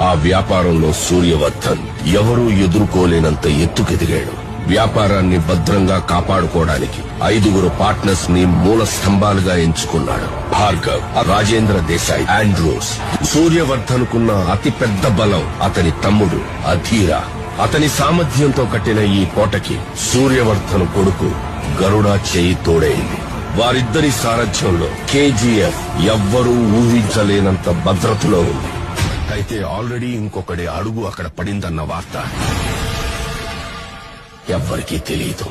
ఆ వ్యాపారంలో సూర్యవర్ధన్ ఎవరూ ఎదుర్కోలేనంత ఎత్తుకెదిగాడు. వ్యాపారాన్ని భద్రంగా కాపాడుకోవడానికి 5 పార్ట్నర్స్ ని మూల స్తంభాలుగా ఎంచుకున్నాడు. భార్గవ్, రాజేంద్ర దేశాయ్, ఆండ్రూస్. సూర్యవర్ధన్ కున్న అతిపెద్ద బలం అతని తమ్ముడు అధీర. అతని సామర్థ్యంతో కట్టిన ఈ కోటకి సూర్యవర్ధన్ కొడుకు గరుడ చేయి తోడైంది. వారిద్దరి సారథ్యంలో కేజీఎఫ్ ఎవ్వరూ ఊహించలేనంత భద్రతలో ఉంది. అయితే ఆల్రెడీ ఇంకొకటి అడుగు అక్కడ పడిందన్న వార్త ఎవ్వరికీ తెలియదు.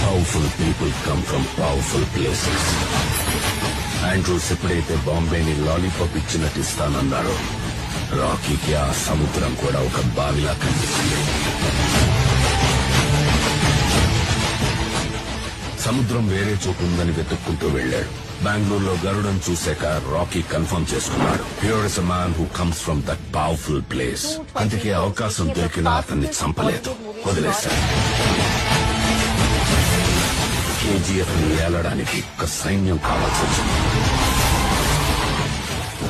Powerful people come from powerful places. Andrews ఎప్పుడైతే బాంబేని లాలీపాప్ ఇచ్చి నటిస్తానన్నారో, రాకీకి ఆ సముద్రం కూడా ఒక బావిలా కనిపిస్తుంది. సముద్రం వేరే చోటు ఉందని వెతుక్కుంటూ వెళ్లాడు. బెంగళూరులో గరుడను చూశాక రాకీ కన్ఫర్మ్ చేసుకున్నాడు. Here is a man who comes from that powerful place. అందుకే అవకాశం దొరికినా అతన్ని చంపలేదు, వదిలేశాడు. కేజీఎఫ్ ని ఏలడానికి ఒక సైన్యం కావాల్సి వచ్చింది.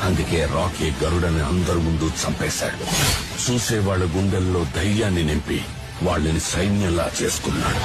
అందుకే రాకీ గరుడని అందరి ముందు చంపేశాడు. చూసేవాళ్ల గుండెల్లో ధైర్యాన్ని నింపి వాళ్ళని సైన్యంలా చేసుకున్నాడు.